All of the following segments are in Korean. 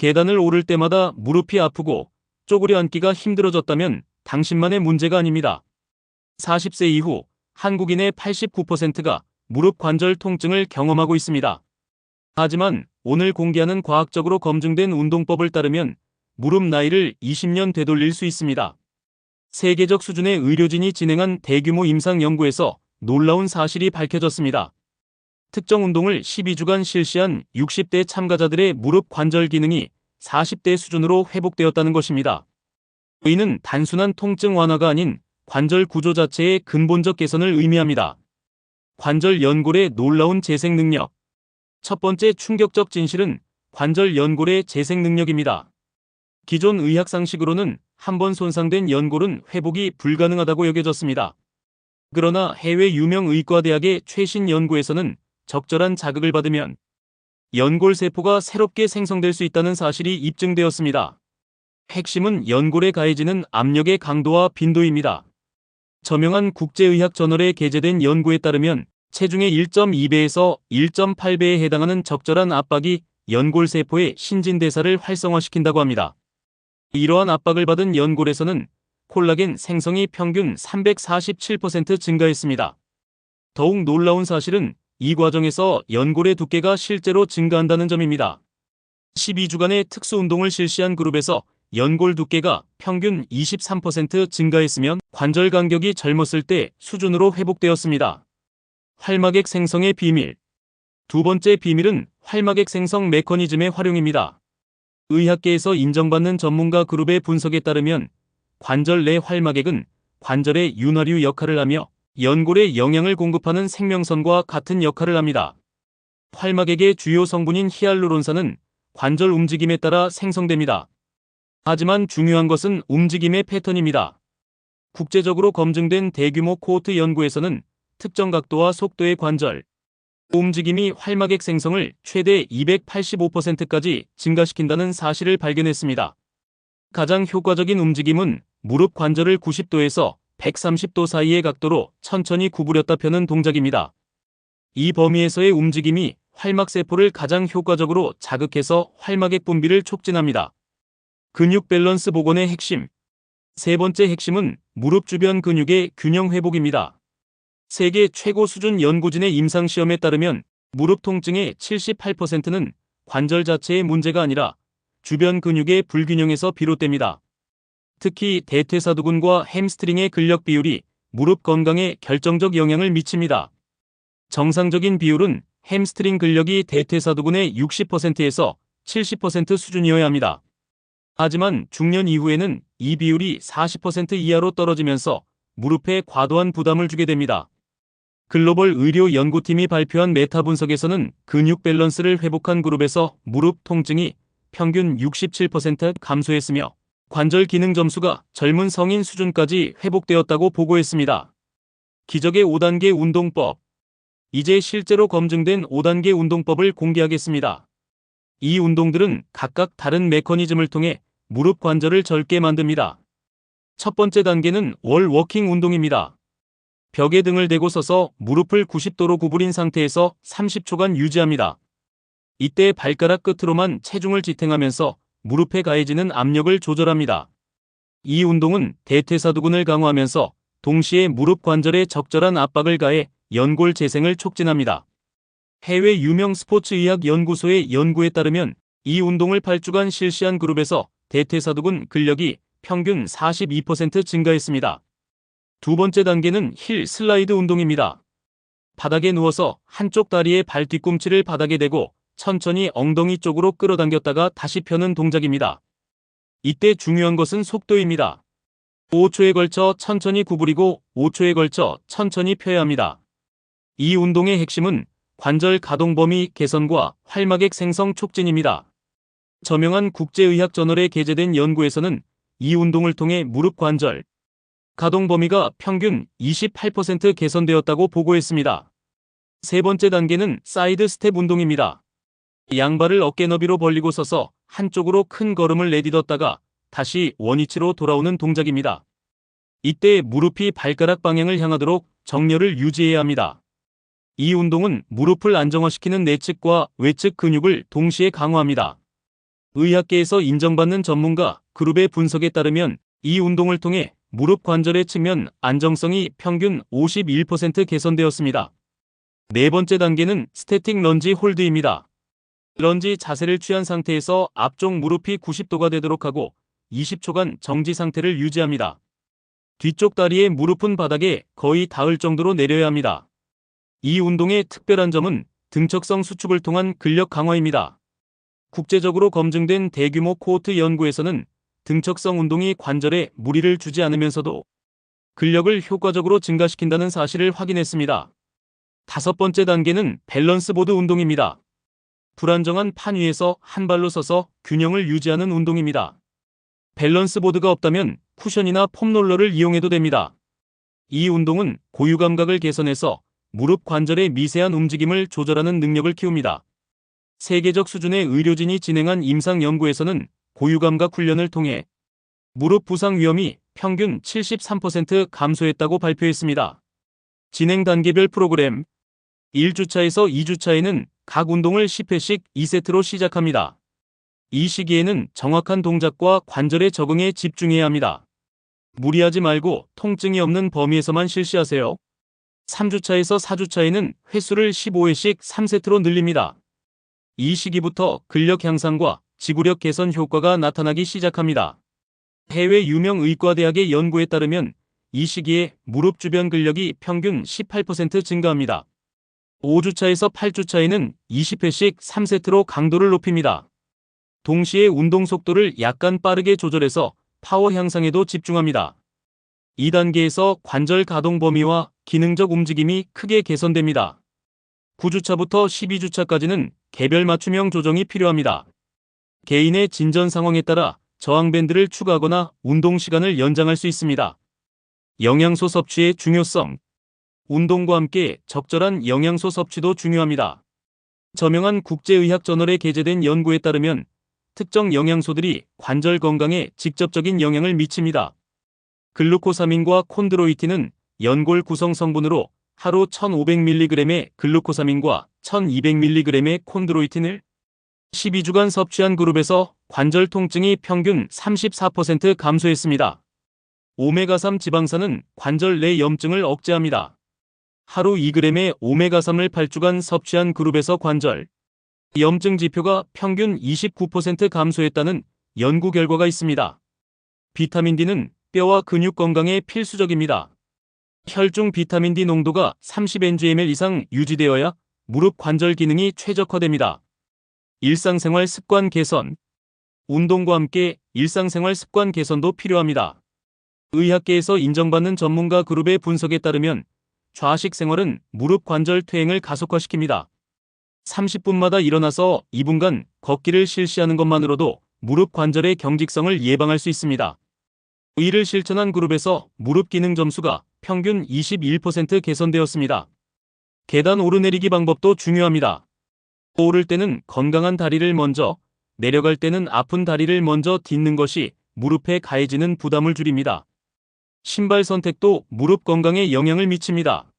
계단을 오를 때마다 무릎이 아프고 쪼그려 앉기가 힘들어졌다면 당신만의 문제가 아닙니다. 40세 이후 한국인의 89%가 무릎 관절 통증을 경험하고 있습니다. 하지만 오늘 공개하는 과학적으로 검증된 운동법을 따르면 무릎 나이를 20년 되돌릴 수 있습니다. 세계적 수준의 의료진이 진행한 대규모 임상 연구에서 놀라운 사실이 밝혀졌습니다. 특정 운동을 12주간 실시한 60대 참가자들의 무릎 관절 기능이 40대 수준으로 회복되었다는 것입니다. 이는 단순한 통증 완화가 아닌 관절 구조 자체의 근본적 개선을 의미합니다. 관절 연골의 놀라운 재생 능력. 첫 번째 충격적 진실은 관절 연골의 재생 능력입니다. 기존 의학 상식으로는 한번 손상된 연골은 회복이 불가능하다고 여겨졌습니다. 그러나 해외 유명 의과대학의 최신 연구에서는 적절한 자극을 받으면 연골 세포가 새롭게 생성될 수 있다는 사실이 입증되었습니다. 핵심은 연골에 가해지는 압력의 강도와 빈도입니다. 저명한 국제의학 저널에 게재된 연구에 따르면 체중의 1.2배에서 1.8배에 해당하는 적절한 압박이 연골 세포의 신진대사를 활성화시킨다고 합니다. 이러한 압박을 받은 연골에서는 콜라겐 생성이 평균 347% 증가했습니다. 더욱 놀라운 사실은 이 과정에서 연골의 두께가 실제로 증가한다는 점입니다. 12주간의 특수운동을 실시한 그룹에서 연골 두께가 평균 23% 증가했으면 관절 간격이 젊었을 때 수준으로 회복되었습니다. 활막액 생성의 비밀. 두 번째 비밀은 활막액 생성 메커니즘의 활용입니다. 의학계에서 인정받는 전문가 그룹의 분석에 따르면 관절 내 활막액은 관절의 윤활유 역할을 하며 연골에 영양을 공급하는 생명선과 같은 역할을 합니다. 활막액의 주요 성분인 히알루론산은 관절 움직임에 따라 생성됩니다. 하지만 중요한 것은 움직임의 패턴입니다. 국제적으로 검증된 대규모 코호트 연구에서는 특정 각도와 속도의 관절 움직임이 활막액 생성을 최대 285%까지 증가시킨다는 사실을 발견했습니다. 가장 효과적인 움직임은 무릎 관절을 90도에서 130도 사이의 각도로 천천히 구부렸다 펴는 동작입니다. 이 범위에서의 움직임이 활막세포를 가장 효과적으로 자극해서 활막액 분비를 촉진합니다. 근육 밸런스 복원의 핵심. 세 번째 핵심은 무릎 주변 근육의 균형 회복입니다. 세계 최고 수준 연구진의 임상시험에 따르면 무릎 통증의 78%는 관절 자체의 문제가 아니라 주변 근육의 불균형에서 비롯됩니다. 특히 대퇴사두근과 햄스트링의 근력 비율이 무릎 건강에 결정적 영향을 미칩니다. 정상적인 비율은 햄스트링 근력이 대퇴사두근의 60%에서 70% 수준이어야 합니다. 하지만 중년 이후에는 이 비율이 40% 이하로 떨어지면서 무릎에 과도한 부담을 주게 됩니다. 글로벌 의료 연구팀이 발표한 메타 분석에서는 근육 밸런스를 회복한 그룹에서 무릎 통증이 평균 67% 감소했으며 관절 기능 점수가 젊은 성인 수준까지 회복되었다고 보고했습니다. 기적의 5단계 운동법. 이제 실제로 검증된 5단계 운동법을 공개하겠습니다. 이 운동들은 각각 다른 메커니즘을 통해 무릎 관절을 젊게 만듭니다. 첫 번째 단계는 월 워킹 운동입니다. 벽에 등을 대고 서서 무릎을 90도로 구부린 상태에서 30초간 유지합니다. 이때 발가락 끝으로만 체중을 지탱하면서 무릎에 가해지는 압력을 조절합니다. 이 운동은 대퇴사두근을 강화하면서 동시에 무릎 관절에 적절한 압박을 가해 연골 재생을 촉진합니다. 해외 유명 스포츠의학 연구소의 연구에 따르면 이 운동을 8주간 실시한 그룹에서 대퇴사두근 근력이 평균 42% 증가했습니다. 두 번째 단계는 힐 슬라이드 운동입니다. 바닥에 누워서 한쪽 다리의 발 뒤꿈치를 바닥에 대고 천천히 엉덩이 쪽으로 끌어당겼다가 다시 펴는 동작입니다. 이때 중요한 것은 속도입니다. 5초에 걸쳐 천천히 구부리고 5초에 걸쳐 천천히 펴야 합니다. 이 운동의 핵심은 관절 가동 범위 개선과 활막액 생성 촉진입니다. 저명한 국제의학 저널에 게재된 연구에서는 이 운동을 통해 무릎 관절 가동 범위가 평균 28% 개선되었다고 보고했습니다. 세 번째 단계는 사이드 스텝 운동입니다. 양발을 어깨 너비로 벌리고 서서 한쪽으로 큰 걸음을 내딛었다가 다시 원위치로 돌아오는 동작입니다. 이때 무릎이 발가락 방향을 향하도록 정렬을 유지해야 합니다. 이 운동은 무릎을 안정화시키는 내측과 외측 근육을 동시에 강화합니다. 의학계에서 인정받는 전문가 그룹의 분석에 따르면 이 운동을 통해 무릎 관절의 측면 안정성이 평균 51% 개선되었습니다. 네 번째 단계는 스태틱 런지 홀드입니다. 런지 자세를 취한 상태에서 앞쪽 무릎이 90도가 되도록 하고 20초간 정지 상태를 유지합니다. 뒤쪽 다리의 무릎은 바닥에 거의 닿을 정도로 내려야 합니다. 이 운동의 특별한 점은 등척성 수축을 통한 근력 강화입니다. 국제적으로 검증된 대규모 코호트 연구에서는 등척성 운동이 관절에 무리를 주지 않으면서도 근력을 효과적으로 증가시킨다는 사실을 확인했습니다. 다섯 번째 단계는 밸런스 보드 운동입니다. 불안정한 판 위에서 한 발로 서서 균형을 유지하는 운동입니다. 밸런스 보드가 없다면 쿠션이나 폼롤러를 이용해도 됩니다. 이 운동은 고유 감각을 개선해서 무릎 관절의 미세한 움직임을 조절하는 능력을 키웁니다. 세계적 수준의 의료진이 진행한 임상 연구에서는 고유 감각 훈련을 통해 무릎 부상 위험이 평균 73% 감소했다고 발표했습니다. 진행 단계별 프로그램 1주차에서 2주차에는 각 운동을 10회씩 2세트로 시작합니다. 이 시기에는 정확한 동작과 관절의 적응에 집중해야 합니다. 무리하지 말고 통증이 없는 범위에서만 실시하세요. 3주차에서 4주차에는 횟수를 15회씩 3세트로 늘립니다. 이 시기부터 근력 향상과 지구력 개선 효과가 나타나기 시작합니다. 해외 유명 의과대학의 연구에 따르면 이 시기에 무릎 주변 근력이 평균 18% 증가합니다. 5주차에서 8주차에는 20회씩 3세트로 강도를 높입니다. 동시에 운동 속도를 약간 빠르게 조절해서 파워 향상에도 집중합니다. 2단계에서 관절 가동 범위와 기능적 움직임이 크게 개선됩니다. 9주차부터 12주차까지는 개별 맞춤형 조정이 필요합니다. 개인의 진전 상황에 따라 저항밴드를 추가하거나 운동 시간을 연장할 수 있습니다. 영양소 섭취의 중요성. 운동과 함께 적절한 영양소 섭취도 중요합니다. 저명한 국제의학 저널에 게재된 연구에 따르면 특정 영양소들이 관절 건강에 직접적인 영향을 미칩니다. 글루코사민과 콘드로이틴은 연골 구성 성분으로 하루 1500mg의 글루코사민과 1200mg의 콘드로이틴을 12주간 섭취한 그룹에서 관절 통증이 평균 34% 감소했습니다. 오메가3 지방산은 관절 내 염증을 억제합니다. 하루 2g의 오메가3을 8주간 섭취한 그룹에서 관절 염증 지표가 평균 29% 감소했다는 연구 결과가 있습니다. 비타민 D는 뼈와 근육 건강에 필수적입니다. 혈중 비타민 D 농도가 30 ng/ml 이상 유지되어야 무릎 관절 기능이 최적화됩니다. 일상생활 습관 개선. 운동과 함께 일상생활 습관 개선도 필요합니다. 의학계에서 인정받는 전문가 그룹의 분석에 따르면 좌식 생활은 무릎 관절 퇴행을 가속화시킵니다. 30분마다 일어나서 2분간 걷기를 실시하는 것만으로도 무릎 관절의 경직성을 예방할 수 있습니다. 이를 실천한 그룹에서 무릎 기능 점수가 평균 21% 개선되었습니다. 계단 오르내리기 방법도 중요합니다. 오를 때는 건강한 다리를 먼저, 내려갈 때는 아픈 다리를 먼저 딛는 것이 무릎에 가해지는 부담을 줄입니다. 신발 선택도 무릎 건강에 영향을 미칩니다.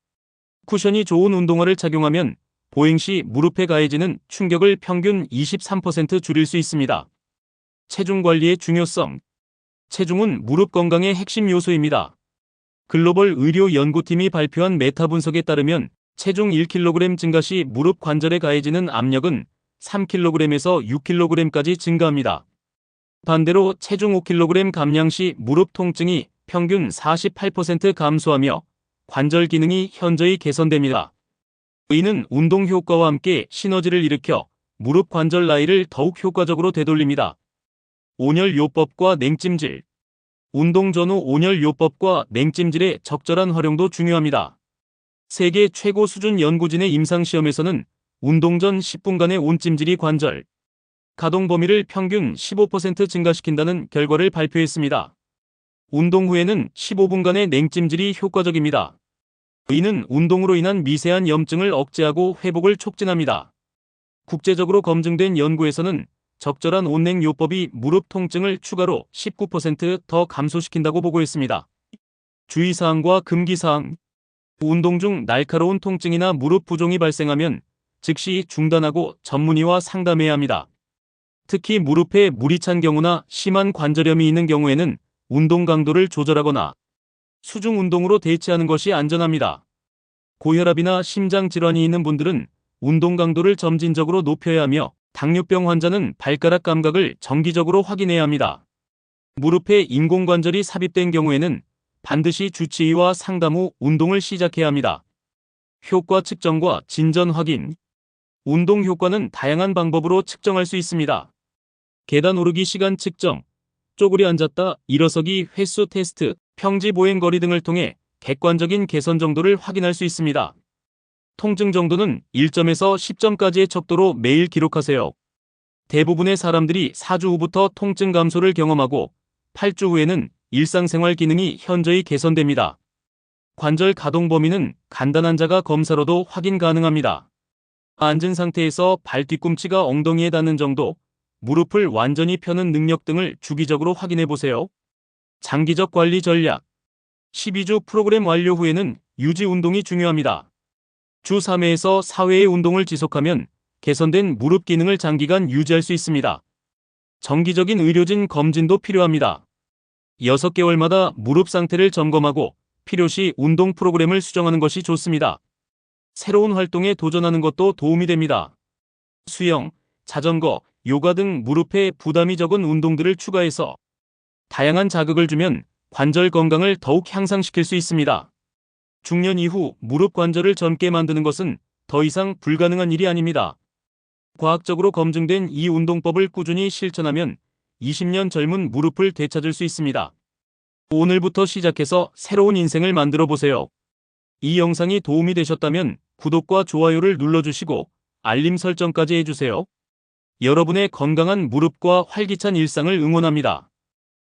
쿠션이 좋은 운동화를 착용하면 보행 시 무릎에 가해지는 충격을 평균 23% 줄일 수 있습니다. 체중 관리의 중요성. 체중은 무릎 건강의 핵심 요소입니다. 글로벌 의료 연구팀이 발표한 메타 분석에 따르면 체중 1kg 증가 시 무릎 관절에 가해지는 압력은 3kg에서 6kg까지 증가합니다. 반대로 체중 5kg 감량 시 무릎 통증이 평균 48% 감소하며 관절 기능이 현저히 개선됩니다. 이는 운동 효과와 함께 시너지를 일으켜 무릎 관절 라인을 더욱 효과적으로 되돌립니다. 온열 요법과 냉찜질. 운동 전후 온열 요법과 냉찜질의 적절한 활용도 중요합니다. 세계 최고 수준 연구진의 임상시험에서는 운동 전 10분간의 온찜질이 관절 가동 범위를 평균 15% 증가시킨다는 결과를 발표했습니다. 운동 후에는 15분간의 냉찜질이 효과적입니다. 이는 운동으로 인한 미세한 염증을 억제하고 회복을 촉진합니다. 국제적으로 검증된 연구에서는 적절한 온냉 요법이 무릎 통증을 추가로 19% 감소시킨다고 보고했습니다. 주의사항과 금기사항. 운동 중 날카로운 통증이나 무릎 부종이 발생하면 즉시 중단하고 전문의와 상담해야 합니다. 특히 무릎에 물이 찬 경우나 심한 관절염이 있는 경우에는 운동 강도를 조절하거나 수중 운동으로 대체하는 것이 안전합니다. 고혈압이나 심장 질환이 있는 분들은 운동 강도를 점진적으로 높여야 하며 당뇨병 환자는 발가락 감각을 정기적으로 확인해야 합니다. 무릎에 인공관절이 삽입된 경우에는 반드시 주치의와 상담 후 운동을 시작해야 합니다. 효과 측정과 진전 확인. 운동 효과는 다양한 방법으로 측정할 수 있습니다. 계단 오르기 시간 측정, 쪼그려 앉았다 일어서기 횟수 테스트, 평지 보행 거리 등을 통해 객관적인 개선 정도를 확인할 수 있습니다. 통증 정도는 1점에서 10점까지의 척도로 매일 기록하세요. 대부분의 사람들이 4주 후부터 통증 감소를 경험하고 8주 후에는 일상생활 기능이 현저히 개선됩니다. 관절 가동 범위는 간단한 자가 검사로도 확인 가능합니다. 앉은 상태에서 발 뒤꿈치가 엉덩이에 닿는 정도, 무릎을 완전히 펴는 능력 등을 주기적으로 확인해 보세요. 장기적 관리 전략. 12주 프로그램 완료 후에는 유지 운동이 중요합니다. 주 3회에서 4회의 운동을 지속하면 개선된 무릎 기능을 장기간 유지할 수 있습니다. 정기적인 의료진 검진도 필요합니다. 6개월마다 무릎 상태를 점검하고 필요시 운동 프로그램을 수정하는 것이 좋습니다. 새로운 활동에 도전하는 것도 도움이 됩니다. 수영, 자전거, 요가 등 무릎에 부담이 적은 운동들을 추가해서 다양한 자극을 주면 관절 건강을 더욱 향상시킬 수 있습니다. 중년 이후 무릎 관절을 젊게 만드는 것은 더 이상 불가능한 일이 아닙니다. 과학적으로 검증된 이 운동법을 꾸준히 실천하면 20년 젊은 무릎을 되찾을 수 있습니다. 오늘부터 시작해서 새로운 인생을 만들어 보세요. 이 영상이 도움이 되셨다면 구독과 좋아요를 눌러주시고 알림 설정까지 해주세요. 여러분의 건강한 무릎과 활기찬 일상을 응원합니다.